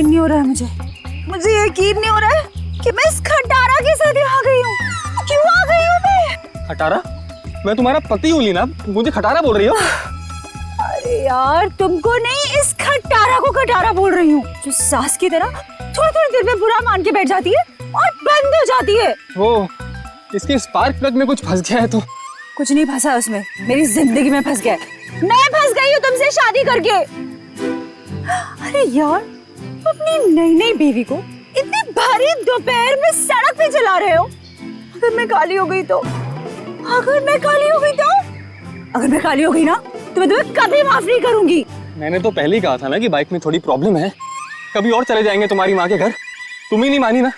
यकीन नहीं हो रहा है मुझे यकीन नहीं हो रहा है कि मैं इस खटारा के साथ आ गई हूँ। क्यों आ गई हूँ मैं? खटारा? मैं तुम्हारा पति हूँ लीना, मुझे खटारा बोल रही हो? अरे यार तुमको नहीं, इस खटारा को खटारा बोल रही हूँ, जो सास की तरह थोड़ी थोड़ी देर में बुरा मान के बैठ जाती है और बंद हो जाती है। वो इसके स्पार्क प्लग में कुछ फंस गया है तो। कुछ नहीं फंसा उसमें, मेरी जिंदगी में फंस गया है। मैं फंस गई हूँ तुमसे शादी करके। अरे यार, अपनी नई नई बीवी को इतनी भारी दोपहर में सड़क पे चला रहे हो। अगर मैं काली हो गई तो, अगर मैं काली हो गई ना तो मैं तुम्हें कभी माफ नहीं करूंगी। मैंने तो पहले ही कहा था ना कि बाइक में थोड़ी प्रॉब्लम है, कभी और चले जाएंगे तुम्हारी माँ के घर। तुम ही नहीं मानी ना।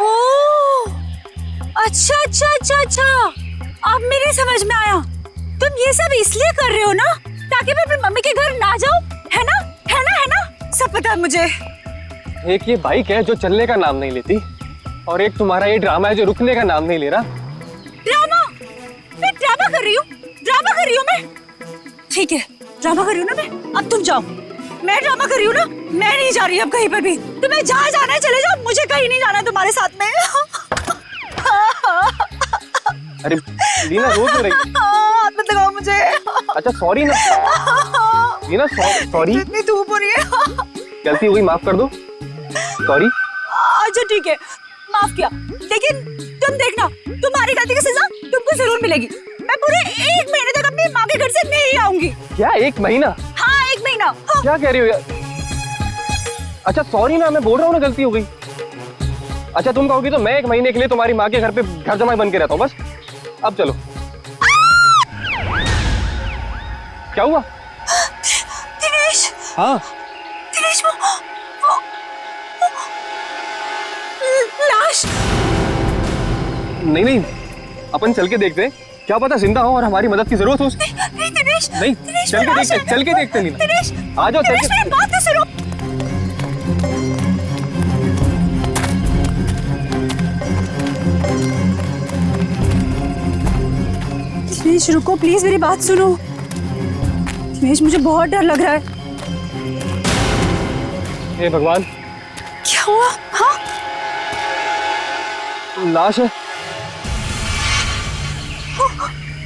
ओह, अच्छा, अब मेरे समझ में आया। तुम ये सब इसलिए कर रहे हो ना ताकि मैं अपनी मम्मी के घर ना जाऊं, है ना? सब पता है मुझे। एक ये बाइक है जो चलने का नाम नहीं लेती, और एक तुम्हारा ये ड्रामा है जो रुकने का नाम नहीं ले रहा। ड्रामा? मैं ड्रामा कर रही हूँ मैं? ठीक है, ड्रामा कर रही हूँ ना मैं। अब तुम जाओ। मैं ड्रामा कर रही हूँ ना, मैं नहीं जा रही अब कहीं पर भी। तुम्हें जहाँ जाना है चले जाओ, मुझे कहीं नहीं जाना तुम्हारे साथ में। अरे लीना रो क्यों रही? हाथ मत लगाओ मुझे। अच्छा सॉरी ना लीना, सॉरी। इतनी धूप हो रही है। गलती हुई, माफ कर दो। सॉरी। अच्छा ठीक है, माफ किया, लेकिन तुम देखना, तुम्हारी गलती की सजा तुमको जरूर मिलेगी। मैं पूरे 1 महीने तक अपनी माँ के घर से नहीं आऊंगी। क्या 1 महीना? हाँ 1 महीना। हाँ। क्या कह रही हो यार? अच्छा सॉरी ना, मैं बोल रहा हूँ ना गलती हो गई। अच्छा तुम कहोगी तो मैं 1 महीने के लिए तुम्हारी माँ के घर पे घर जमाई बन के रहता हूँ बस। अब चलो। क्या हुआ? दिनेश। हाँ दिनेश, वो लाश। नहीं, अपन चल के देखते हैं, क्या पता जिंदा हो और हमारी मदद की जरूरत हो। नहीं दिनेश, नहीं, चल के देखते लीना। दिनेश, आ जाओ चल के। मेरी बात तो सुनो। दिनेश रुको प्लीज, मेरी बात सुनो। दिनेश मुझे बहुत डर लग रहा है। हे भगवान, क्या हुआ? हाँ लाश है।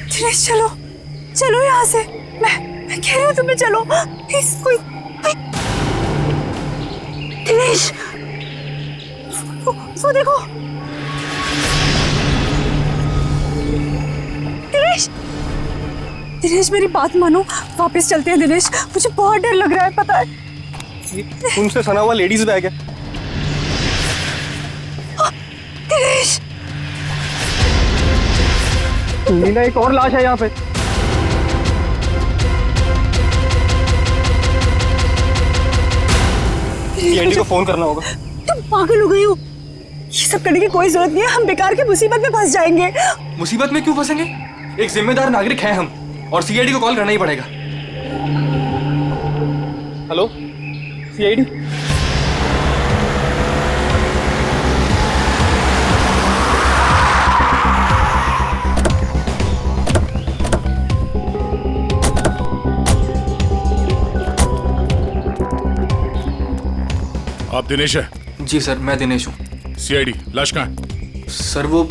दिनेश चलो यहाँ से। मैं कह रही हूँ तुम्हें चलो प्लीज। कोई दिनेश, वो देखो। दिनेश मेरी बात मानो, वापस चलते हैं दिनेश, मुझे बहुत डर लग रहा है पता है। तुमसे सना हुआ लेडीज बैग है। दिनेश, लीना एक और लाश है यहाँ पे। सीआईडी को फोन करना होगा। तुम पागल हो गई हो? ये सब करने की कोई जरूरत नहीं है, हम बेकार की मुसीबत में फंस जाएंगे। मुसीबत में क्यों फंसेंगे? एक जिम्मेदार नागरिक हैं हम, और सीआईडी को कॉल करना ही पड़ेगा। Hello CID. आप दिनेश है? जी सर, मैं दिनेश हूँ। सीआईडी, लाश कहाँ है? सर वो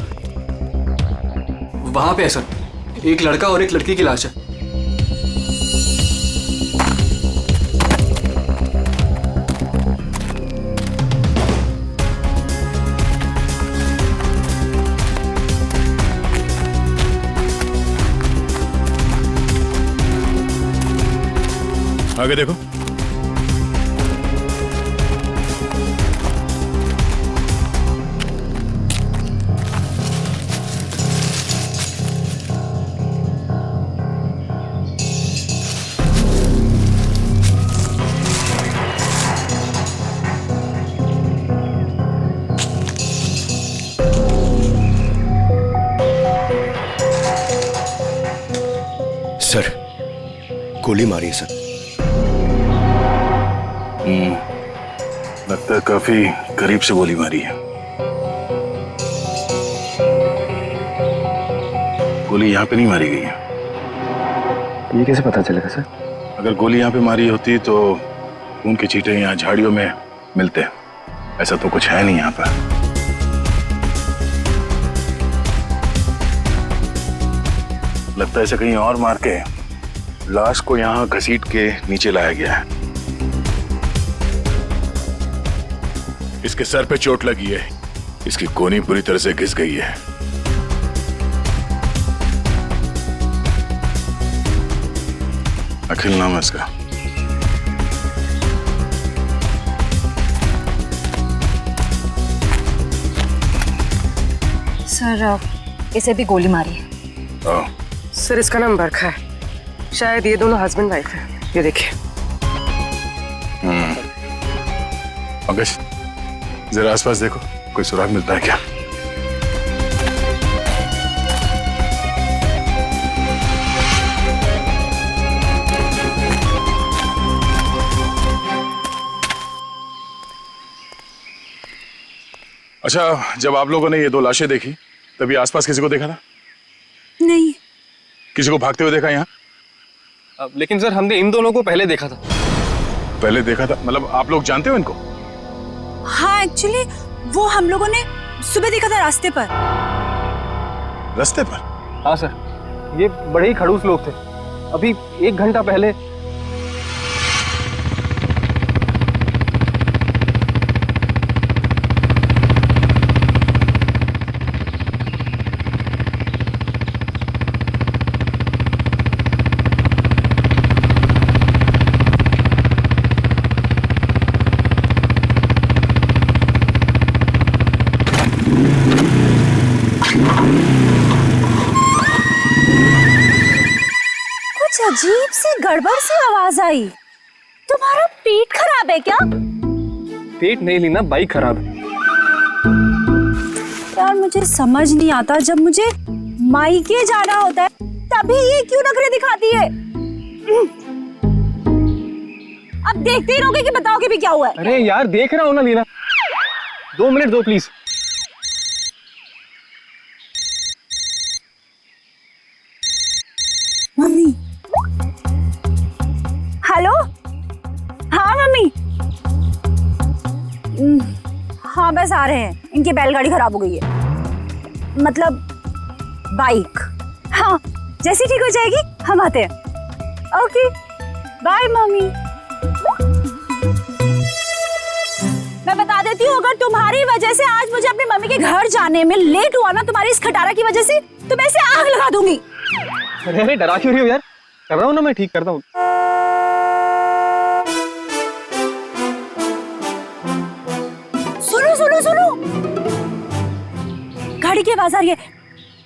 वहाँ पे है सर, एक लड़का और एक लड़की की लाश है। आगे देखो। सर, गोली मारी है सर। लगता है काफी करीब से गोली मारी है। गोली यहाँ पे नहीं मारी गई है। ये कैसे पता चलेगा सर? अगर गोली यहाँ पे मारी होती तो खून के छींटे यहाँ झाड़ियों में मिलते हैं। ऐसा तो कुछ है नहीं यहाँ पर। लगता है इसे कहीं और मार के लाश को यहाँ घसीट के नीचे लाया गया है। इसके सर पे चोट लगी है, इसकी कोहनी पूरी तरह से घिस गई है। अखिल नाम है इसका। सर इसे भी गोली मारी है। ओह, सर इसका नाम बरखा है, शायद ये दोनों हस्बैंड वाइफ है। ये देखिए। पंकज जरा आसपास देखो, कोई सुराग मिलता है क्या? अच्छा, जब आप लोगों ने ये दो लाशें देखी तभी आसपास किसी को देखा था? नहीं। किसी को भागते हुए देखा यहाँ? लेकिन सर हमने इन दोनों को पहले देखा था। पहले देखा था मतलब आप लोग जानते हो इनको? हाँ एक्चुअली वो हम लोगों ने सुबह देखा था रास्ते पर। रास्ते पर? हाँ सर, ये बड़े ही खड़ूस लोग थे। अभी 1 घंटा पहले। अजीब सी गड़बड़ सी आवाज आई। तुम्हारा पेट खराब है क्या? पेट नहीं लीना, बाइक खराब है। यार मुझे समझ नहीं आता, जब मुझे मायके जाना होता है तभी ये क्यों नखरे दिखाती है? अब देखते ही रहोगे कि बताओगे भी क्या हुआ है? अरे यार देख रहा हूं ना लीना, 2 मिनट दो प्लीज। मम्मी। हेलो। हाँ मम्मी। हाँ बस आ रहे हैं, इनकी बैलगाड़ी खराब हो गई है, मतलब बाइक। हाँ जैसी ठीक हो जाएगी हम आते हैं। Okay bye mummy. मैं बता देती हूँ, अगर तुम्हारी वजह से आज मुझे अपनी मम्मी के घर जाने में लेट हुआ ना, तुम्हारी इस खटारा की वजह से, तो मैं इसे आग लगा दूंगी। अरे अरे डरा क्यों रही हो यार? कर रहा हूँ ना, मैं ठीक करता हूँ। सुनो सुनो सुनो, गाड़ी की आवाज आ रही है।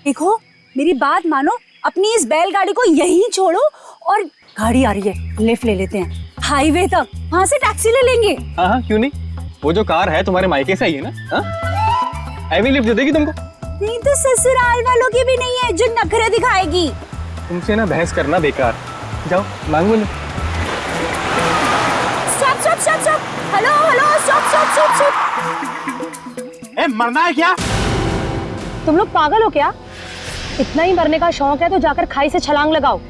देखो मेरी बात मानो, अपनी इस बैलगाड़ी को यहीं छोड़ो और गाड़ी आ रही है, लिफ्ट ले लेते हैं हाईवे तक, वहां से टैक्सी ले लेंगे। हाँ हाँ क्यों नहीं, वो जो कार है तुम्हारे मायके से आई है ना, हाँ ऐवी लिफ्ट दे देगी तुमको। नहीं तो ससुराल वालों की भी नहीं है जो नखरे दिखाएगी। तुमसे ना बहस करना बेकार, जाओ मांगो ना। Stop stop stop stop, hello hello stop stop stop stop. ए, मरना है क्या? तुम लोग पागल हो क्या? इतना ही मरने का शौक है तो जाकर खाई से छलांग लगाओ।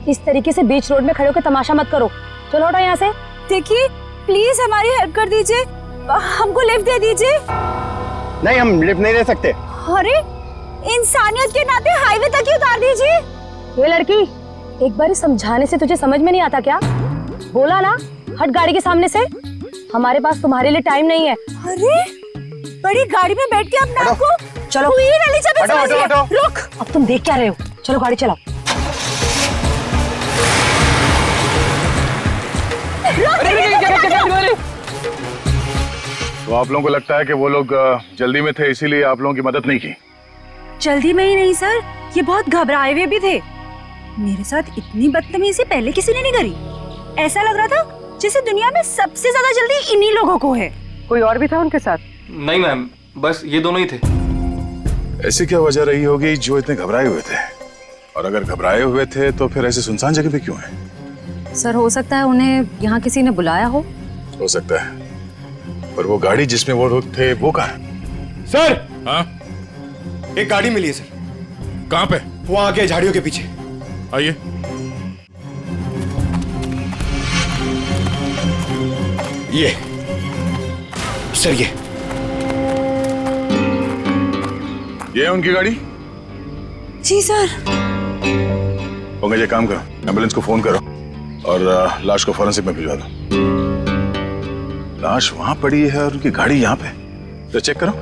इस तरीके से बीच रोड में खड़े होकर तमाशा मत करो। चलो हटो यहाँ से। देखिए प्लीज हमारी हेल्प कर दीजिए, हमको लिफ्ट दे दीजिए। नहीं, हम लिफ्ट नहीं दे सकते। अरे इंसानियत के नाते हाईवे तक ही उतार दीजिए। ये लड़की, एक बार समझाने से तुझे समझ में नहीं आता क्या? बोला ना हट गाड़ी के सामने से। हमारे पास तुम्हारे लिए टाइम नहीं है। अरे बड़ी गाड़ी में बैठ के अपने आप को चलो रुक। अब तुम देख क्या रहे हो? चलो गाड़ी चलाओ। तो आप लोगों को लगता है कि वो लोग जल्दी में थे इसीलिए आप लोगों की मदद नहीं की? जल्दी में ही नहीं सर, ये बहुत घबराए हुए भी थे। मेरे साथ इतनी बदतमीजी पहले किसी ने नहीं करी। ऐसा लग रहा था जैसे दुनिया में सबसे ज्यादा जल्दी इन्हीं लोगों को है। कोई और भी था उनके साथ? नहीं मैम, बस ये दोनों ही थे। ऐसी क्या वजह रही होगी जो इतने घबराए हुए थे? और अगर घबराए हुए थे तो फिर ऐसे सुनसान जगह पे क्यों है? सर हो सकता है उन्हें यहाँ किसी ने बुलाया हो सकता है, पर वो गाड़ी जिसमें वो लोग थे वो कहाँ है? सर, हाँ एक गाड़ी मिली है सर, कहाँ पे? वो आगे झाड़ियों के पीछे। आइए। ये सर ये है उनकी गाड़ी। जी सर। पंकज एक काम करो, एम्बुलेंस को फोन करो और लाश को फॉरेंसिक में भिजवा दो। लाश वहां पड़ी है और उनकी गाड़ी यहाँ पे, तो चेक करो।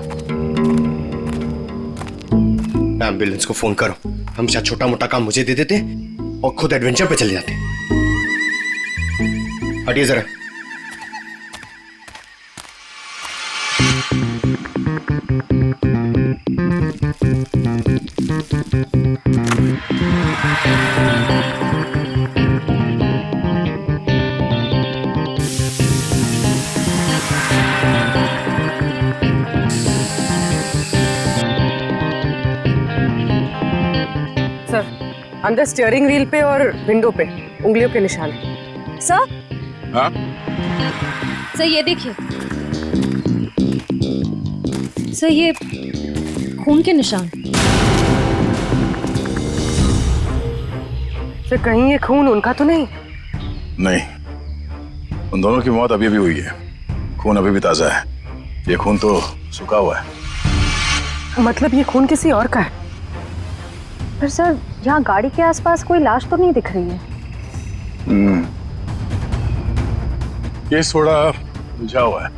एम्बुलेंस को फोन करो। हम शायद छोटा मोटा काम मुझे दे देते और खुद एडवेंचर पे चले जाते। हटिए जरा। सर, अंदर स्टीयरिंग व्हील पे और विंडो पे उंगलियों के निशान हैं। सर हाँ सर ये देखिए सर, ये खून के निशान। सर कहीं ये खून उनका तो नहीं? नहीं, उन दोनों की मौत अभी भी हुई है। खून अभी भी ताजा है। ये खून तो सूखा हुआ है। मतलब ये खून किसी और का है? पर सर यहाँ गाड़ी के आसपास कोई लाश तो नहीं दिख रही है। केस थोड़ा उलझा हुआ है।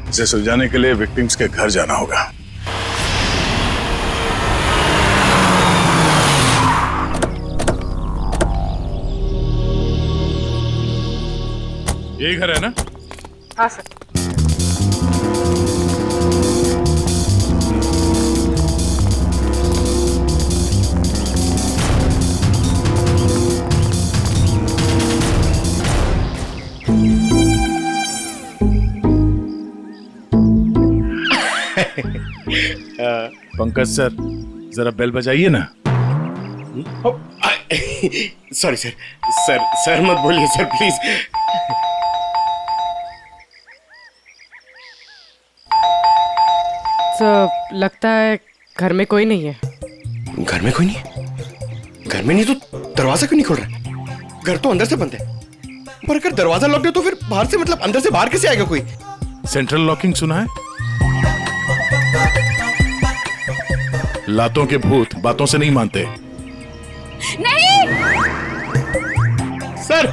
इसे सुलझाने के लिए विक्टिम्स के घर जाना होगा। यही घर है ना? हाँ सर। पंकज सर, जरा बेल बजाइए ना। सॉरी सर, सर मत बोलिए सर प्लीज। तो लगता है घर में कोई नहीं है। घर में कोई नहीं है? घर में नहीं तो दरवाजा क्यों नहीं खोल रहा? घर तो अंदर से बंद है। पर अगर दरवाजा लॉक है तो फिर बाहर से, मतलब अंदर से बाहर कैसे आएगा कोई? सेंट्रल लॉकिंग सुना है? लातों के भूत बातों से नहीं मानते। नहीं सर,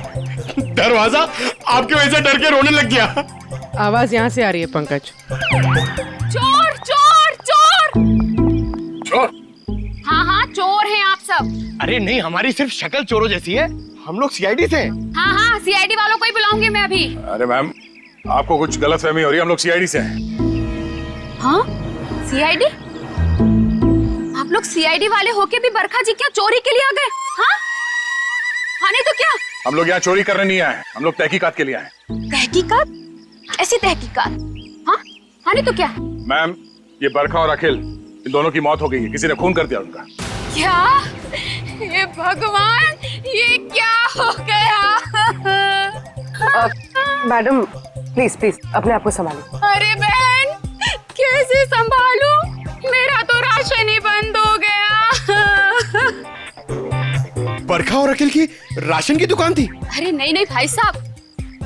दरवाजा आपकी वजह से डर के रोने लग गया। आवाज यहाँ से आ रही है पंकज। चोर चोर चोर। चोर? हाँ हाँ चोर हैं आप सब। अरे नहीं, हमारी सिर्फ शक्ल चोरों जैसी है। हम लोग सीआईडी से हैं। हाँ हाँ सीआईडी वालों को ही बुलाऊंगी मैं अभी। अरे मैम, आपको कुछ गलतफहमी हो रही है। हम लोग सीआईडी से हैं। हाँ सीआईडी? आप लोग सीआईडी वाले होके भी बरखा जी क्या चोरी के लिए आ गए? हाँ हाँ नहीं तो क्या? हम लोग यहाँ चोरी करने नहीं आए हैं। हम लोग तहकीकात के लिए आए हैं। तहकीकात? ऐसी तहकीकात? हाँ हाँ नहीं तो क्या? मैम, ये बरखा और अखिल, इन दोनों की मौत हो गई है। किसी ने खून कर दिया उनका। क्या? ये भगवान, ये क्या हो गया? मैडम प्लीज प्लीज अपने आप को संभालिए। अरे बहन, कैसे संभालूं? मेरा तो राशन ही बंद हो गया। बरखा और अखिल की राशन की दुकान थी? अरे नहीं नहीं भाई साहब,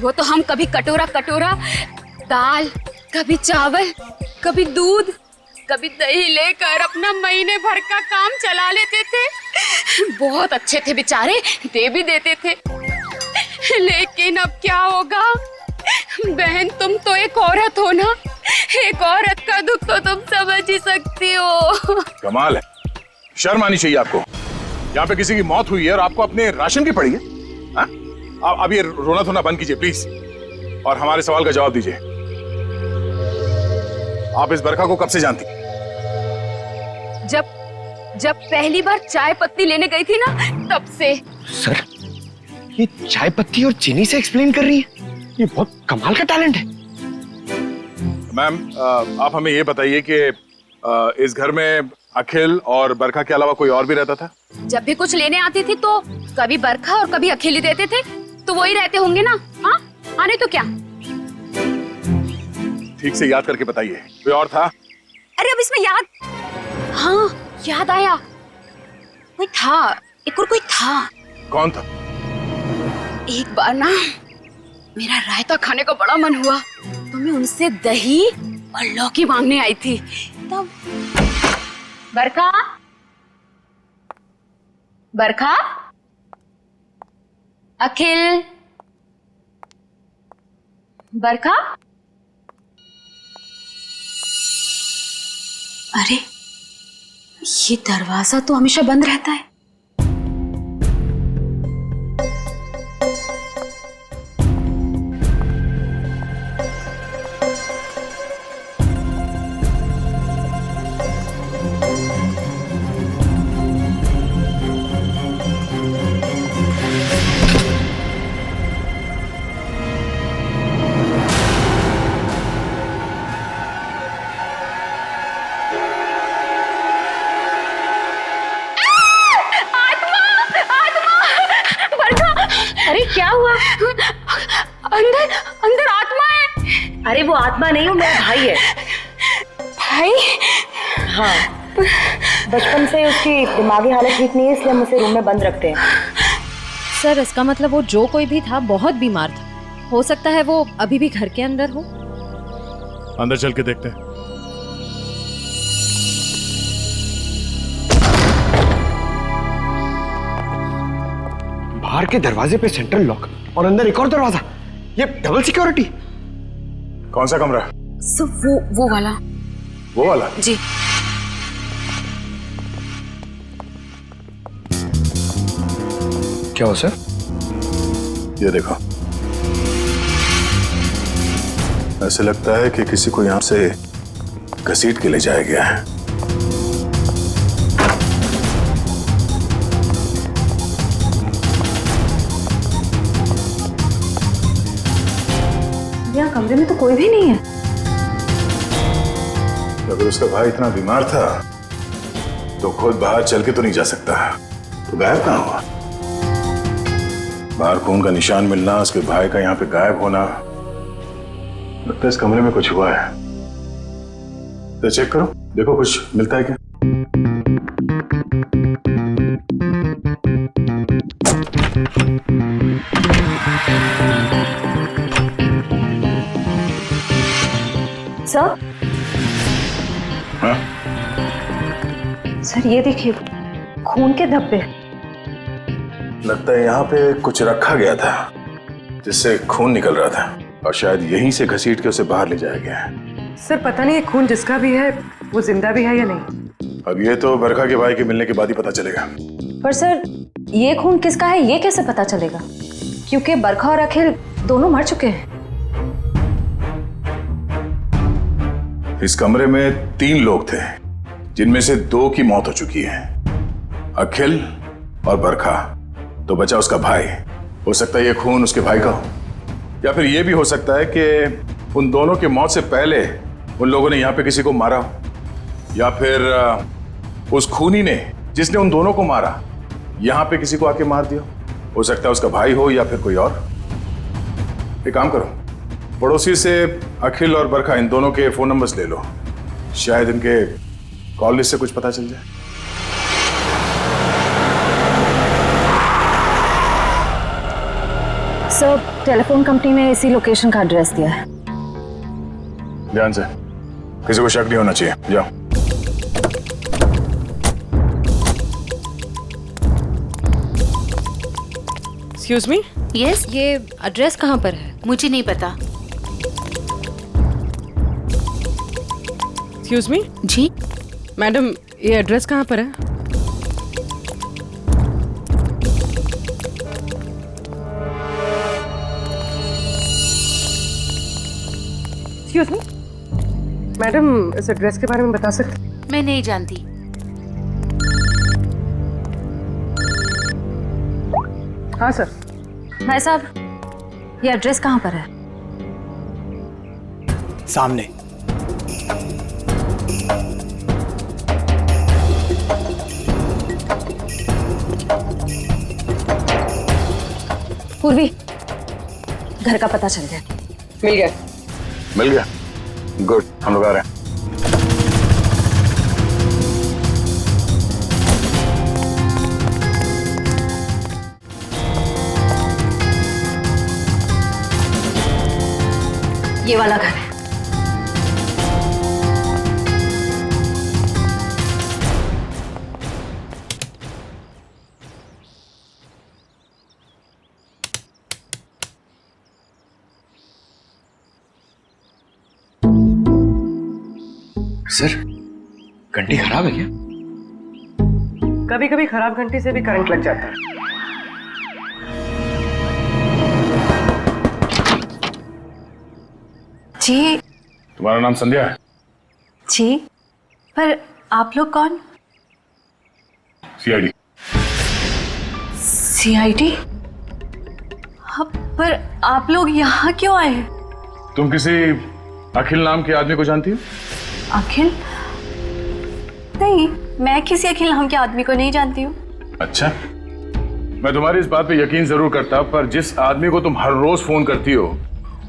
वो तो हम कभी कटोरा कटोरा दाल, कभी चावल, कभी दूध, कभी दही लेकर अपना महीने भर का काम चला लेते थे। बहुत अच्छे थे बेचारे, दे भी देते थे। लेकिन अब क्या होगा? बहन तुम तो एक औरत हो ना, एक औरत का दुख तो तुम समझ ही सकती हो। कमाल है, शर्म आनी चाहिए आपको। यहाँ पे किसी की मौत हुई है और आपको अपने राशन की पड़ी है। हाँ? अब ये रोना धोना बंद कीजिए प्लीज, और हमारे सवाल का जवाब दीजिए। आप इस बरखा को कब से जानती? जब पहली बार चाय पत्ती लेने गई थी ना, तब से। सर, ये चाय पत्ती और चीनी से एक्सप्लेन कर रही है? ये बहुत कमाल का टैलेंट है। मैम, आप हमें ये बताइए कि इस घर में अखिल और बरखा के अलावा कोई और भी रहता था? जब भी कुछ लेने आती थी तो कभी बरखा और कभी अखिल ही देते थे, तो वही रहते होंगे ना। हाँ हाँ नहीं तो क्या? ठीक से याद करके बताइए, कोई और था? अरे अब इसमें याद, हाँ याद आया, कोई था, एक और कोई था। कौन था? एक बार ना मेरा रायता खाने का बड़ा मन हुआ, तो मैं उनसे दही और लौकी मांगने आई थी तब। बरखा, बरखा, अखिल, बरखा। अरे ये दरवाजा तो हमेशा बंद रहता है। अरे क्या हुआ? अंदर अंदर आत्मा है। अरे वो आत्मा नहीं, वो मेरा भाई है। भाई? हाँ, बचपन से उसकी दिमागी हालत ठीक नहीं है, इसलिए हम उसे रूम में बंद रखते हैं। सर इसका मतलब वो जो कोई भी था बहुत बीमार था। हो सकता है वो अभी भी घर के अंदर हो। अंदर चल के देखते हैं। बाहर के दरवाजे पे सेंट्रल लॉक और अंदर एक और दरवाजा, ये डबल सिक्योरिटी। कौन सा कमरा? सब वो वाला। वो वाला? जी। क्या हो सर? ये देखो, ऐसे लगता है कि किसी को यहां से घसीट के ले जाया गया है। यहाँ कमरे में तो कोई भी नहीं है। अगर उसका भाई इतना बीमार था तो खुद बाहर चल के तो नहीं जा सकता, तो गायब कहाँ हुआ? बाहर खून का निशान मिलना, उसके भाई का यहाँ पे गायब होना, लगता है इस कमरे में कुछ हुआ है। तो चेक करो, देखो कुछ मिलता है क्या। सर, हाँ? सर ये देखिए, खून के धब्बे। लगता है यहाँ पे कुछ रखा गया था जिससे खून निकल रहा था और शायद यहीं से घसीट के उसे बाहर ले जाया गया है। सर पता नहीं ये खून जिसका भी है वो जिंदा भी है या नहीं। अब ये तो बरखा के भाई के मिलने के बाद ही पता चलेगा। पर सर ये खून किसका है ये कैसे पता चलेगा? क्योंकि बरखा और अखिल दोनों मर चुके हैं। इस कमरे में 3 लोग थे जिनमें से 2 की मौत हो चुकी है, अखिल और बरखा। तो बचा उसका भाई। हो सकता है ये खून उसके भाई का हो, या फिर ये भी हो सकता है कि उन दोनों की मौत से पहले उन लोगों ने यहाँ पे किसी को मारा हो, या फिर उस खूनी ने जिसने उन दोनों को मारा यहाँ पे किसी को आके मार दिया। हो सकता है उसका भाई हो या फिर कोई और। एक काम करो, पड़ोसी से अखिल और बरखा इन दोनों के फोन नंबर्स ले लो, शायद इनके कॉल लिस्ट से कुछ पता चल जाए। सर टेलीफोन कंपनी ने इसी लोकेशन का एड्रेस दिया है। ध्यान से, किसी को शक नहीं होना चाहिए। जाओ। Excuse me, yes. ये एड्रेस कहाँ पर है? मुझे नहीं पता। एक्सक्यूज मी जी मैडम, ये एड्रेस कहाँ पर है? एक्सक्यूज मी मैडम, इस एड्रेस के बारे में बता सकते? मैं नहीं जानती। हाँ सर। भाई साहब, ये एड्रेस कहाँ पर है? सामने। पूर्वी, घर का पता चल गया। मिल गया। मिल गया? गुड, हम लोग आ रहे हैं। ये वाला घर है। सर, घंटी खराब है क्या? कभी कभी खराब घंटी से भी करंट लग जाता है। जी। तुम्हारा नाम संध्या है? जी, पर आप लोग कौन? सीआईडी। सीआईडी? पर आप लोग यहाँ क्यों आए हैं? तुम किसी अखिल नाम के आदमी को जानती हो? अखिल? नहीं, मैं किसी अखिल नाम के आदमी को नहीं जानती हूँ। अच्छा, मैं तुम्हारी इस बात पे यकीन जरूर करता, पर जिस आदमी को तुम हर रोज फोन करती हो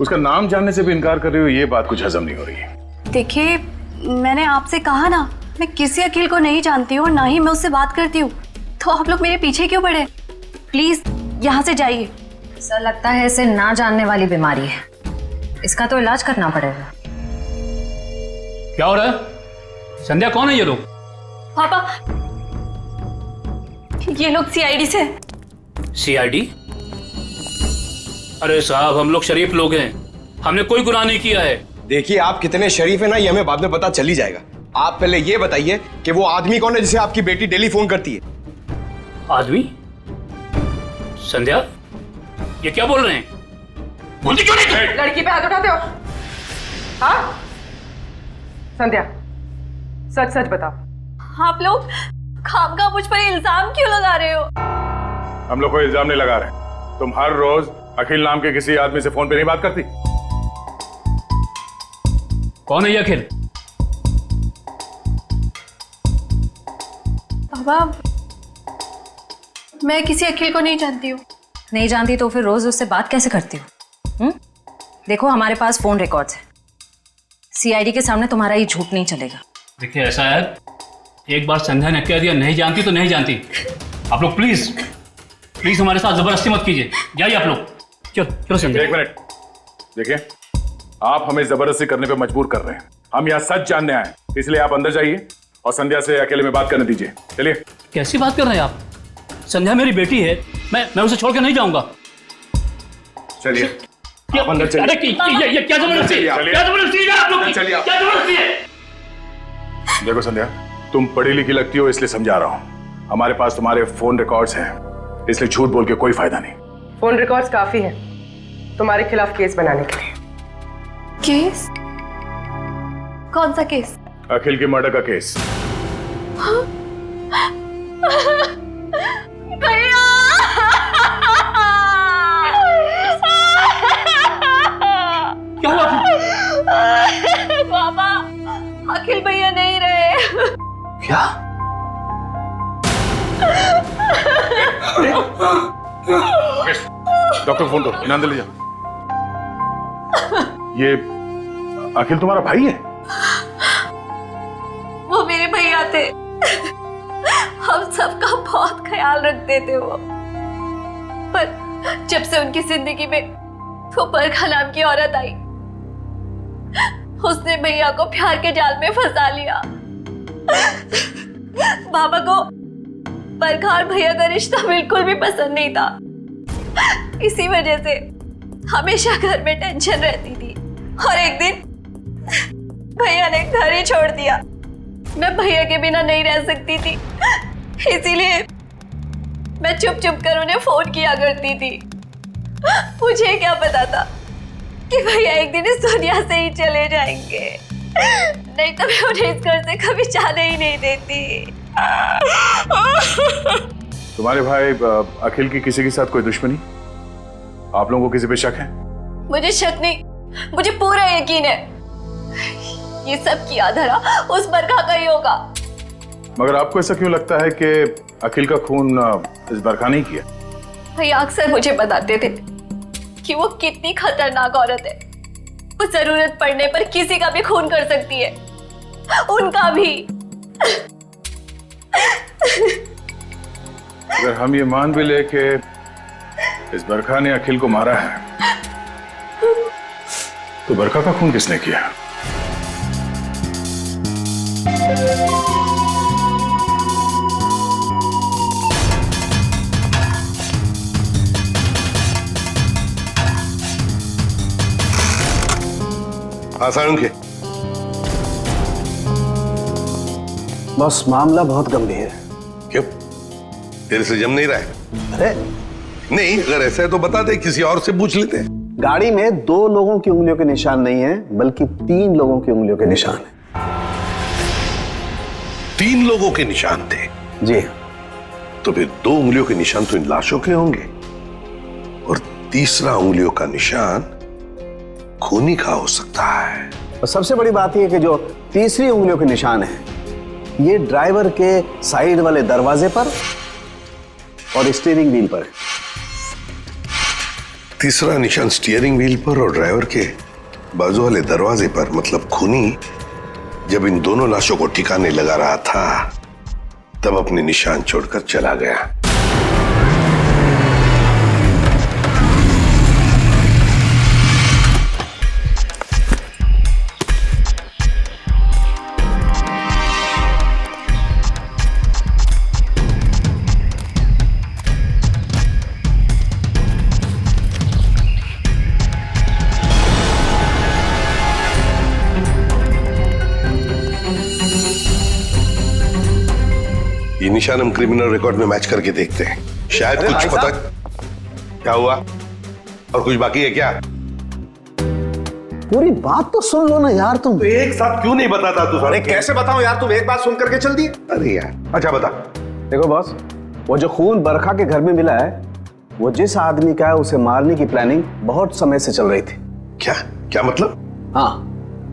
उसका नाम जानने से भी इनकार कर रही हो, ये बात कुछ हजम नहीं हो रही है। देखिए, मैंने आपसे कहा ना, मैं किसी अखिल को नहीं जानती हूँ और ना ही मैं उससे बात करती हूँ, तो आप लोग मेरे पीछे क्यों पड़े? प्लीज यहाँ से जाइए। सर, लगता है इसे ना जानने वाली बीमारी है, इसका तो इलाज करना पड़ेगा। क्या हो रहा है? संध्या, कौन है ये लोग? पापा, ये लोग सीआईडी से। सीआईडी? अरे साहब, हम लोग शरीफ लोग हैं, हमने कोई गुनाह नहीं किया है। देखिए, आप कितने शरीफ है ना, ये हमें बाद में पता चल ही जाएगा। आप पहले ये बताइए कि वो आदमी कौन है जिसे आपकी बेटी डेली फोन करती है? आदमी? संध्या, ये क्या बोल रहे हैं? बोलती क्यों नहीं? लड़की पे हाथ उठाते हो? हाँ संध्या, सच सच बताओ। आप लोग खामखा मुझ पर इल्जाम क्यों लगा रहे हो? हम लोग कोई इल्जाम नहीं लगा रहे। तुम हर रोज अखिल नाम के किसी आदमी से फोन पे नहीं बात करती? कौन है ये अखिल? पापा, मैं किसी अखिल को नहीं जानती हूँ। नहीं जानती तो फिर रोज उससे बात कैसे करती हो? देखो, हमारे पास फोन रिकॉर्ड्स है, सीआईडी के सामने तुम्हारा ये झूठ नहीं चलेगा। देखिए, ऐसा है, एक बार संध्या ने कह दिया नहीं जानती तो नहीं जानती। आप लोग प्लीज प्लीज हमारे साथ जबरदस्ती मत कीजिए। जाइए आप लोग। चलो चलो संध्या। एक मिनट, देखिए, आप हमें जबरदस्ती करने पे मजबूर कर रहे हैं। हम यहाँ सच जानने आए, इसलिए आप अंदर जाइए और संध्या से अकेले में बात करने दीजिए। चलिए। कैसी बात कर रहे हैं आप? संध्या मेरी बेटी है, मैं उसे छोड़ के नहीं जाऊंगा। चलिए, आप अंदर चलिए। अरे ये क्या जबरदस्ती है? क्या जबरदस्ती है आप लोग की? क्या जबरदस्ती है? देखो संध्या, तुम पढ़ी लिखी लगती हो इसलिए समझा रहा हूँ। हमारे पास तुम्हारे फोन रिकॉर्ड्स हैं, इसलिए झूठ बोल के कोई फायदा नहीं। फोन रिकॉर्ड्स काफी है तुम्हारे खिलाफ केस बनाने के लिए। केस? कौन सा केस? अखिल के मर्डर का केस। भैया! क्या हुआ? पापा, अखिल भैया नहीं रहे। क्या? डॉक्टर फोन दो, इन्हें अंदर ले जाओ। ये अखिल तुम्हारा भाई है? वो मेरे भैया थे, हम सबका बहुत ख्याल रखते थे वो। पर जब से उनकी जिंदगी में वो बरखा नाम की औरत आई, उसने भैया को प्यार के जाल में फंसा लिया। बाबा को बरखा और भैया का रिश्ता बिल्कुल भी पसंद नहीं था। इसी वजह से हमेशा घर में टेंशन रहती थी और एक दिन भैया ने घर ही छोड़ दिया। मैं भैया के बिना नहीं रह सकती थी, इसीलिए मैं चुप चुप कर उन्हें फोन किया करती थी। मुझे क्या पता था कि भैया एक दिन इस दुनिया से ही चले जाएंगे, नहीं तो मैं उन्हें इस घर से कभी जाने ही नहीं देती। तुम्हारे भाई अखिल की किसी के साथ कोई दुश्मनी? आप लोगों को किसी पे शक है? मुझे शक नहीं, मुझे पूरा यकीन है ये सब किया धरा उस बरखा का ही होगा। मगर आपको ऐसा क्यों लगता है कि अखिल का खून इस बरखा नहीं किया? भैया अक्सर मुझे बताते थे कि वो कितनी खतरनाक औरत है। वो जरूरत पड़ने पर किसी का भी खून कर सकती है, उनका भी। अगर हम ये मान भी ले कि इस बरखा ने अखिल को मारा है, तो बरखा का खून किसने किया? आसान के बस मामला बहुत गंभीर है। क्यों? तेरे से जम नहीं रहा है? अरे नहीं, अगर ऐसा है तो बता दे, किसी और से पूछ लेते हैं। गाड़ी में 2 लोगों की उंगलियों के निशान नहीं है, बल्कि 3 लोगों की उंगलियों के निशान है। 3 लोगों के निशान थे? जी। तो फिर 2 उंगलियों के निशान तो इन लाशों के होंगे, और तीसरा उंगलियों का निशान खूनी का हो सकता है। और सबसे बड़ी बात यह है कि जो तीसरी उंगलियों के निशान है, ये ड्राइवर के साइड वाले दरवाजे पर और स्टीयरिंग व्हील पर है। तीसरा निशान स्टीयरिंग व्हील पर और ड्राइवर के बाजू वाले दरवाजे पर, मतलब खूनी जब इन दोनों लाशों को ठिकाने लगा रहा था तब अपने निशान छोड़कर चला गया। ये निशान हम क्रिमिनल रिकॉर्ड में मैच करके देखते हैं, शायद कुछ पता। क्या हुआ? और कुछ बाकी है क्या? पूरी बात तो सुन लो ना यार तुम। तो एक साथ क्यों नहीं बताता तू? अरे कैसे बताऊं यार, तुम एक बात सुन करके चल दिए। अरे यार, अच्छा बता। देखो बॉस, वो जो खून बरखा के घर में मिला है, वो जिस आदमी का है उसे मारने की प्लानिंग बहुत समय से चल रही थी। क्या क्या मतलब? हाँ,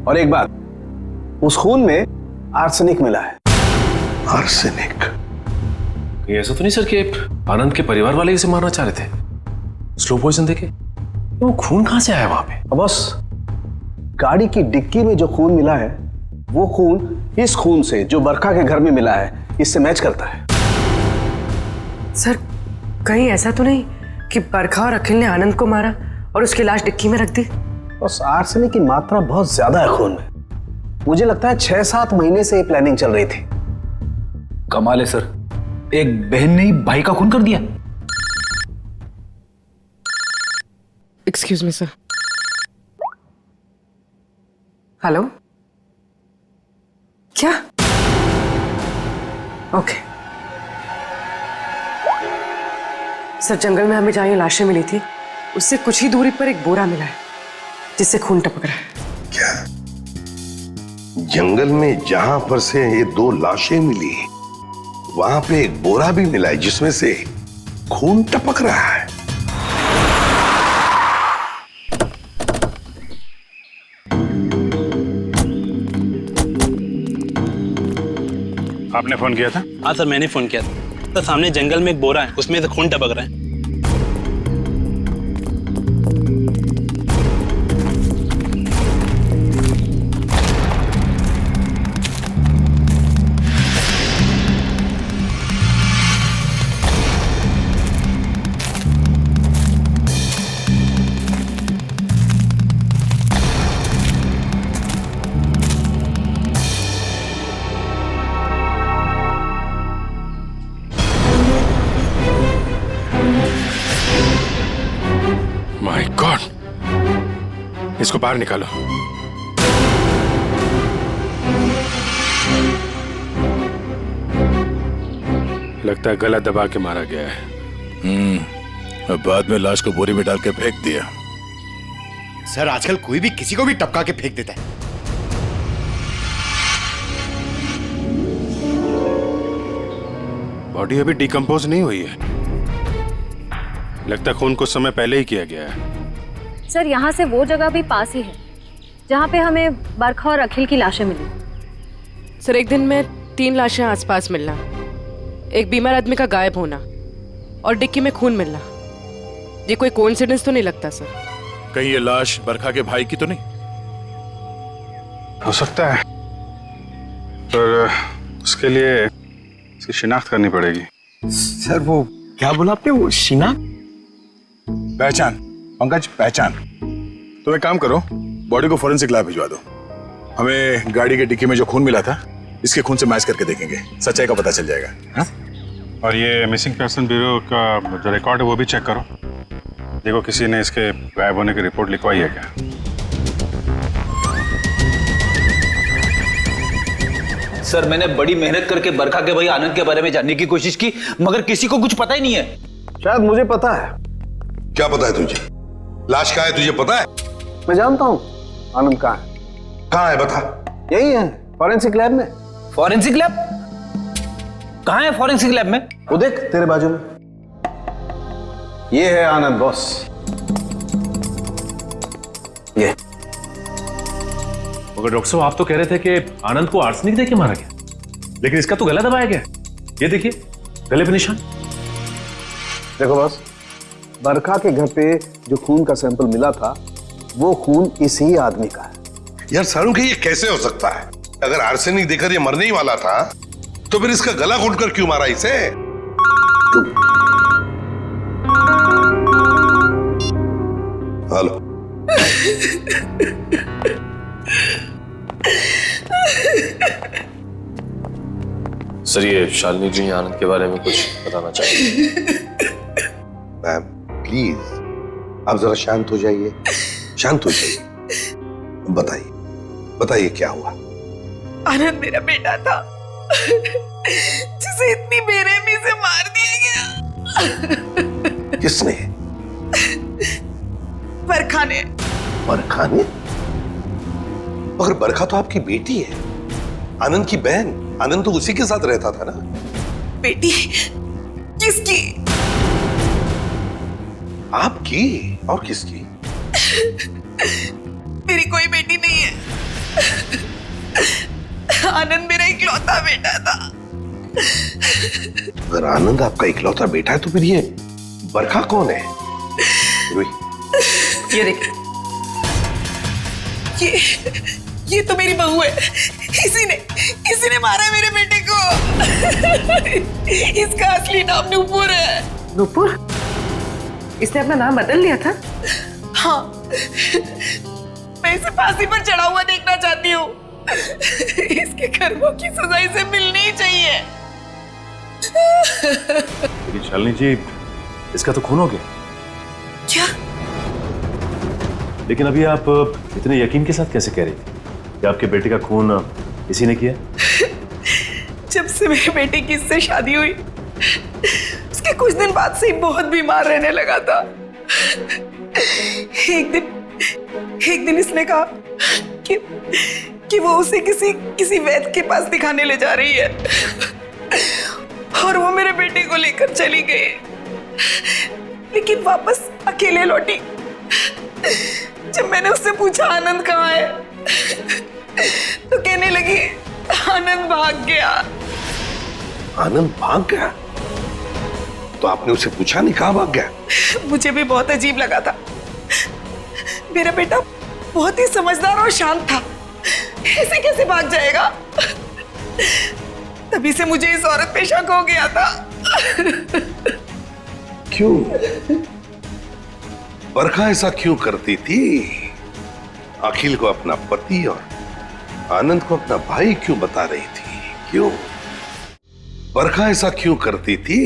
और एक बात, उस खून में आर्सेनिक मिला है। आर्सेनिक? ये ऐसा तो नहीं सर कि आनंद के परिवार वाले इसे मारना चाह रहे थे? स्लो पॉइजन देके? वो खून कहां से आया वहां पे? बस गाड़ी की डिक्की में जो खून मिला है, वो खून इस खून से जो बरखा के घर में मिला है, इससे मैच करता है। सर, कहीं ऐसा तो नहीं कि बरखा और अखिल ने आनंद को मारा और उसकी लाश डिक्की में रख दी? बस आर्सेनिक की मात्रा बहुत ज्यादा है खून में। मुझे लगता है 6-7 महीने से ये प्लानिंग चल रही थी। कमाल है सर, एक बहन ने ही भाई का खून कर दिया। Excuse me sir. हेलो? क्या? ओके सर, जंगल में हमें जहां ये लाशें मिली थी, उससे कुछ ही दूरी पर एक बोरा मिला है जिससे खून टपक रहा है। क्या? जंगल में जहां पर से ये 2 लाशें मिली, वहां पे एक बोरा भी मिला है जिसमें से खून टपक रहा है। आपने फोन किया था? हाँ सर, मैंने फोन किया था। तो सामने जंगल में एक बोरा है, उसमें से खून टपक रहा है। माय गॉड, इसको बाहर निकालो। लगता है गला दबा के मारा गया है। अब बाद में लाश को बोरी में डाल के फेंक दिया। सर, आजकल कोई भी किसी को भी टपका के फेंक देता है। बॉडी अभी डिकम्पोज नहीं हुई है। लगता है खून कुछ समय पहले ही किया गया है। सर, यहाँ से वो जगह भी पास ही है जहाँ पे हमें बरखा और अखिल की लाशें मिली। सर, एक दिन में 3 लाशें आसपास मिलना, एक बीमार आदमी का गायब होना और डिक्की में खून मिलना, ये कोई कोइंसिडेंस तो नहीं लगता सर? कहीं ये लाश बरखा के भाई की तो नहीं? हो सकता है, पर उसके लिए इसकी शिनाख्त करनी पड़ेगी। सर, वो क्या बोला आपने? वो शिनाख्त? पहचान, पंकज पहचान। तो एक काम करो, बॉडी को फॉरेंसिक लैब भिजवा दो। हमें गाड़ी के डिक्की में जो खून मिला था इसके खून से मैच करके देखेंगे, सच्चाई का पता चल जाएगा। हाँ? और ये मिसिंग पर्सन ब्यूरो का जो रिकॉर्ड है वो भी चेक करो, देखो किसी ने इसके गायब होने की रिपोर्ट लिखवाई है क्या। सर मैंने बड़ी मेहनत करके बरखा के भाई आनंद के बारे में जानने की कोशिश की, मगर किसी को कुछ पता ही नहीं है। शायद मुझे पता है। क्या पता है तुझे? लाश कहाँ है तुझे पता है? मैं जानता हूँ आनंद कहाँ है। कहाँ है बता। यही है फॉरेंसिक लैब में। Forensic lab? कहाँ है फॉरेंसिक लैब में? वो देख तेरे बाजू में, ये है आनंद बॉस। ये मगर डॉक्टर साहब आप तो कह रहे थे कि आनंद को आर्सेनिक देके मारा गया, लेकिन इसका तो गला दबाया गया। ये देखिए गले पे निशान। देखो बॉस, बरखा के घर पे जो खून का सैंपल मिला था वो खून इसी आदमी का है। यार सारू के ये कैसे हो सकता है? अगर आर्सेनिक देकर ये मरने ही वाला था तो फिर इसका गला घोटकर क्यों मारा इसे? हेलो। सर ये शालिनी जी आनंद के बारे में कुछ बताना चाहिए। मैम प्लीज आप जरा शांत हो जाइए, शांत हो जाइए। बताइए बताइए क्या हुआ? आनंद मेरा बेटा था जिसे इतनी बेरहमी से मार दिया गया। किसने? बरखा ने। बरखा ने? मगर बरखा तो आपकी बेटी है, आनंद की बहन। आनंद तो उसी के साथ रहता था ना। बेटी? किसकी? आपकी और किसकी? मेरी कोई बेटी नहीं है। आनंद मेरा इकलौता बेटा था। अगर आनंद आपका इकलौता बेटा है तो फिर ये बरखा कौन है? ये देख, ये तो मेरी बहू है। इसी ने मारा मेरे बेटे को। इसका असली नाम नूपुर है। नूपुर? इसने अपना नाम बदल लिया था? हाँ, मैं इसे फांसी पर चढ़ा हुआ देखना चाहती हूँ। इसके कर्मों की सजा इसे मिलनी ही चाहिए। लेकिन शालिनी जी इसका तो खून हो गया। क्या? लेकिन अभी आप इतने यकीन के साथ कैसे कह रही थी कि आपके बेटे का खून इसी ने किया? जब से मेरे बेटे की इससे शादी हुई उसके कुछ दिन बाद से ही बहुत बीमार रहने लगा था। एक दिन इसने कहा कि वो उसे किसी वैद्य के पास दिखाने ले जा रही है और वो मेरे बेटे को लेकर चली गई, लेकिन वापस अकेले लौटी। जब मैंने उससे पूछा आनंद कहाँ है तो कहने लगी आनंद भाग गया। आनंद भाग गया? तो आपने उसे पूछा नहीं कहाँ भाग गया? मुझे भी बहुत अजीब लगा था। मेरा बेटा बहुत ही समझदार और शांत था, ऐसे कैसे भाग जाएगा? तभी से मुझे इस औरत पे शक हो गया था। क्यों? बरखा ऐसा क्यों करती थी? अखिल को अपना पति और आनंद को अपना भाई क्यों बता रही थी? क्यों? बरखा ऐसा क्यों करती थी?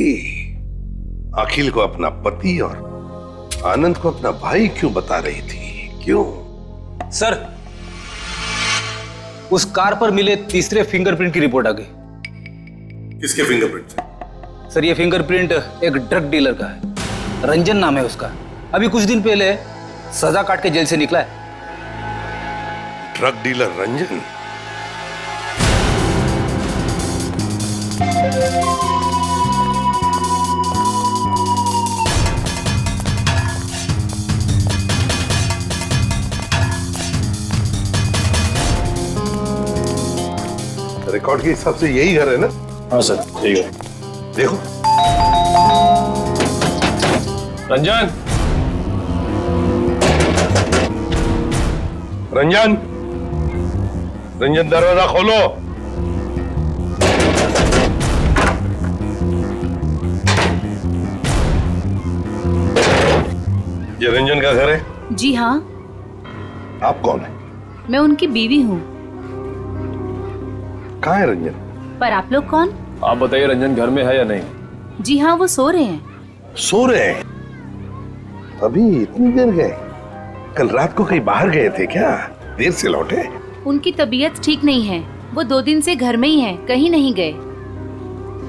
अखिल को अपना पति और आनंद को अपना भाई क्यों बता रही थी? क्यों? सर, उस कार पर मिले तीसरे फिंगरप्रिंट की रिपोर्ट आ गई। किसके फिंगरप्रिंट? सर ये फिंगरप्रिंट एक ड्रग डीलर का है, रंजन नाम है उसका। अभी कुछ दिन पहले सजा काट के जेल से निकला है। Drug dealer Ranjan? रिकॉर्ड के हिसाब से यही घर है ना? हाँ सर ठीक है। देखो रंजन, रंजन, रंजन दरवाजा खोलो। ये रंजन का घर है? जी हाँ। आप कौन है? मैं उनकी बीवी हूँ। कहाँ है रंजन? पर आप लोग कौन? आप बताइए, रंजन घर में है या नहीं? जी हाँ, वो सो रहे हैं। सो रहे हैं? अभी इतनी देर गए? कल रात को कहीं बाहर गए थे क्या? देर से लौटे? उनकी तबीयत ठीक नहीं है, वो 2 दिन से घर में ही है, कहीं नहीं गए।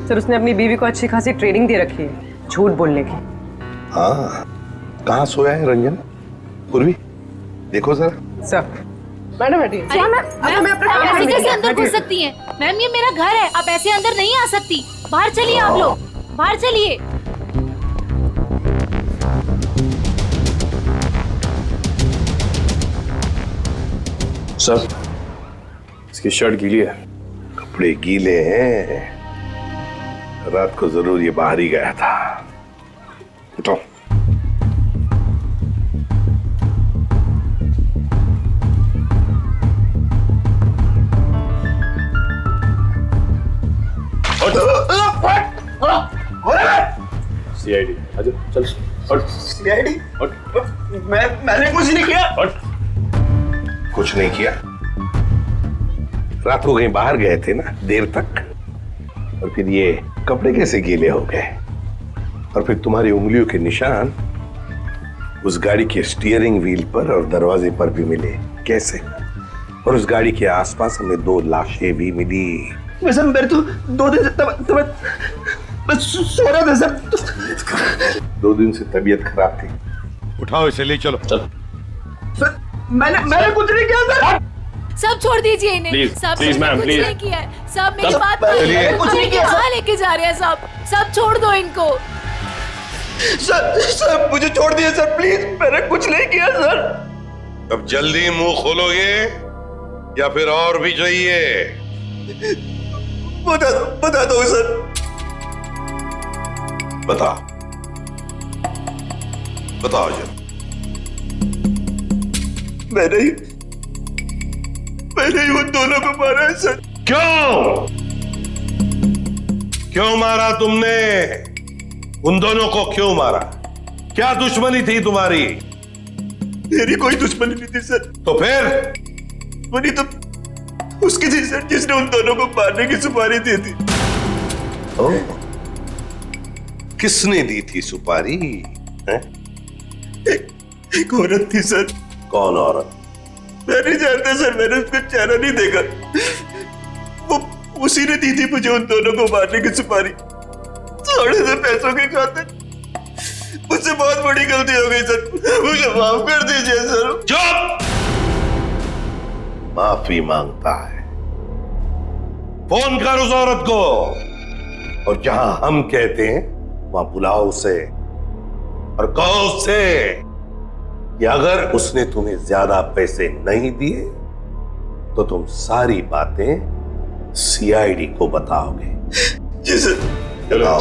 सर उसने अपनी बीवी को अच्छी खासी ट्रेनिंग दे रखी है झूठ बोलने की। हाँ, कहाँ सोया है रंजन? पूर्वी देखो जरा। सर मैडम आप ऐसे कैसे अंदर घुस सकती हैं? मैम ये मेरा घर है, आप ऐसे अंदर नहीं आ सकती। बाहर चलिए आप लोग, बाहर चलिए। सर इसकी शर्ट गीली है। कपड़े गीले हैं, रात को जरूर ये बाहर ही गया था। उठो। सीआईडी आजा चल। सीआईडी? मैंने कुछ नहीं किया। कुछ नहीं किया? रात को कहीं बाहर गए थे ना देर तक, और फिर ये कपड़े कैसे गीले हो गए? और फिर तुम्हारी उंगलियों के निशान उस गाड़ी के स्टीयरिंग व्हील पर और दरवाजे पर भी मिले, कैसे? और उस गाड़ी के आसपास हमें 2 लाशें भी मिली। वैसे मेरे तो 2 दिन से बस सो रहा था सर। 2 दिन से तबीयत खराब थी। उठाओ इसे, ले चलो। चल। सर मैंने कुछ नहीं किया सर। सब छोड़ दीजिए इन्हें। Please, सब please, ma'am, कुछ please. नहीं किया है। सब मेरी सब बात चलिए। कुछ नहीं किया। कहाँ लेके जा रहे हैं? सब छोड़ दो इनको। सर मुझे छोड़ दिए सर, प्लीज। मैंने कुछ नहीं किया सर। अब जल्दी मुंह खोलोगे या फिर और भी चाहिए? बता दो सर। बताओ जल्दी। मैंने ही उन दोनों को मारा है सर। क्यों मारा तुमने? उन दोनों को क्यों मारा? क्या दुश्मनी थी तुम्हारी? मेरी कोई दुश्मनी नहीं थी सर। तो फिर? दुश्मनी तो उसकी थी सर, जिसने उन दोनों को मारने की सुपारी दी थी। किसने दी थी सुपारी? एक औरत थी सर। कौन औरत? मैं नहीं जानता सर, मैंने उसका चेहरा नहीं देखा। वो उसी ने दी थी मुझे उन दोनों को मारने की सुपारी, थोड़े से पैसों के खातिर। मुझसे बहुत बड़ी गलती हो गई सर, मुझे माफ कर दीजिए सर। चुप! माफी मांगता है? फोन कर उस औरत को, और जहां हम कहते हैं वहां बुलाओ उसे, और कहो उससे कि अगर उसने तुम्हें ज्यादा पैसे नहीं दिए तो तुम सारी बातें सीआईडी को बताओगे। जी सर। लगाओ,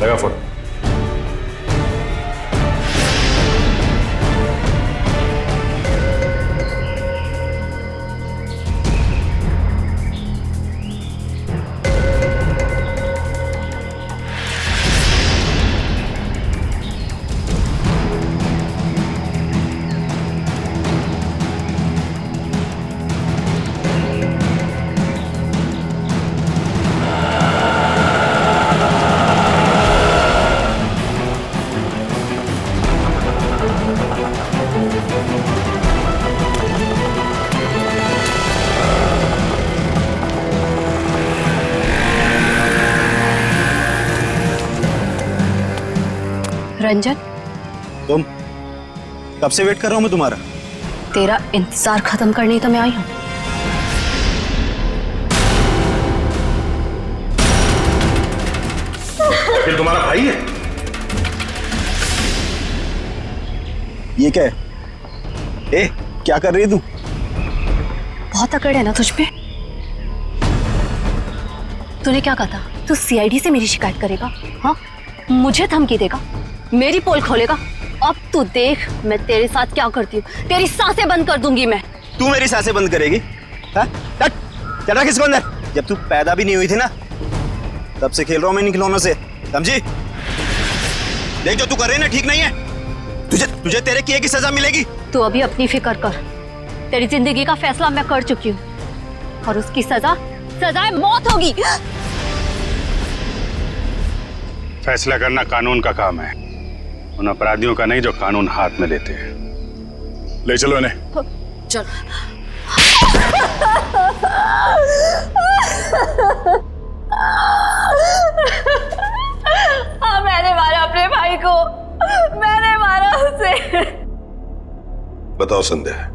लगा फोन। रंजन, तुम कब से वेट कर रहा हूं मैं तुम्हारा? तेरा इंतजार खत्म करने तो मैं आई हूँ। फिर तुम्हारा भाई है? ये क्या है? ए, क्या कर रही है तू? बहुत अकड़ है ना तुझ पे। तूने क्या कहा था? तू सीआईडी से मेरी शिकायत करेगा? हाँ, मुझे धमकी देगा, मेरी पोल खोलेगा। अब तू देख मैं तेरे साथ क्या करती हूँ। तेरी सांसें बंद कर दूंगी मैं। तू मेरी सांसें बंद करेगी? चढ़ा किसको अंदर? जब तू पैदा भी नहीं हुई थी ना, तब से खेल रहा हूं मैं इन खिलौनों से, समझी? देख जो तू कर रही है ना ठीक नहीं है। तुझे तेरे किए की सजा मिलेगी। तू अभी अपनी फिक्र कर, तेरी जिंदगी का फैसला मैं कर चुकी हूँ और उसकी सजा मौत होगी। फैसला करना कानून का काम है, उन अपराधियों का नहीं जो कानून हाथ में लेते हैं। ले चलो इन्हें। चल। हाँ, मैंने मारा अपने भाई को, मैंने मारा उसे। बताओ संध्या,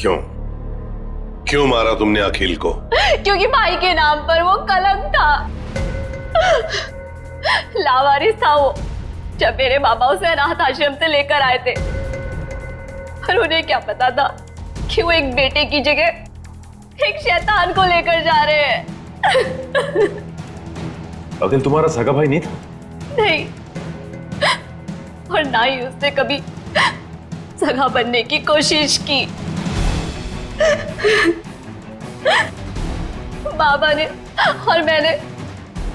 क्यों मारा तुमने अखिल को? क्योंकि भाई के नाम पर वो कलंक था, लावारिस था वो। जब मेरे बाबा उसे अनाथ आश्रम से लेकर आए थे, और उन्हें क्या पता था कि वो एक बेटे की जगह एक शैतान को लेकर जा रहे हैं। अखिल तुम्हारा सगा भाई नहीं था? नहीं, और ना ही उसने कभी सगा बनने की कोशिश की। बाबा ने और मैंने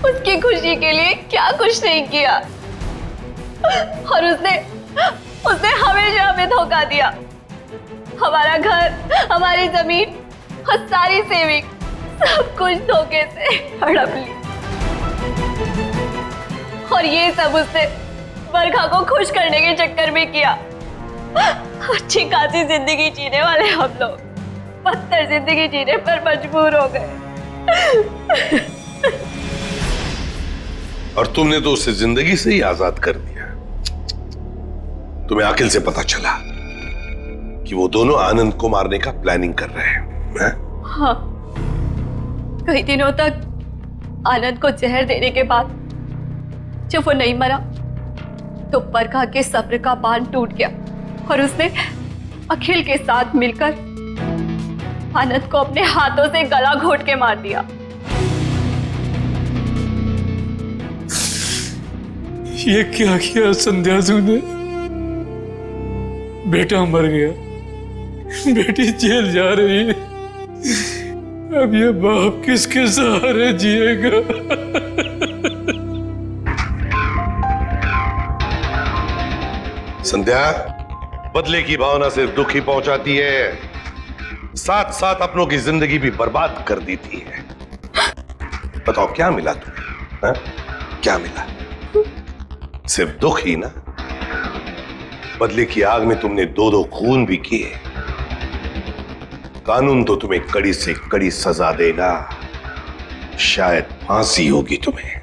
उसकी खुशी के लिए क्या कुछ नहीं किया, और उसने हमेशा हमें धोखा दिया। हमारा घर, हमारी जमीन और सारी सेविंग सब कुछ धोखे से हड़प ली, और ये सब उसने बरखा को खुश करने के चक्कर में किया। अच्छी खासी जिंदगी जीने वाले हम लोग बदतर जिंदगी जीने पर मजबूर हो गए। और तुमने तो उसे जिंदगी से ही आजाद कर दिया। तुम्हें अखिल से पता चला कि वो दोनों आनंद को मारने का प्लानिंग कर रहे हैं। हाँ, कई दिनों तक आनंद को जहर देने के बाद जब वो नहीं मरा तो बरखा के सब्र का बांध टूट गया, और उसने अखिल के साथ मिलकर आनंद को अपने हाथों से गला घोट के मार दिया। ये क्या किया संध्या तूने? बेटा मर गया, बेटी जेल जा रही है, अब ये बाप किसके सहारे जिएगा? संध्या, बदले की भावना सिर्फ दुख ही पहुंचाती है, साथ साथ अपनों की जिंदगी भी बर्बाद कर देती है। बताओ क्या मिला तुम्हें? हा? क्या मिला? सिर्फ दुख ही ना? बदले की आग में तुमने दो खून भी किए। कानून तो तुम्हें कड़ी से कड़ी सजा देगा, शायद फांसी होगी तुम्हें।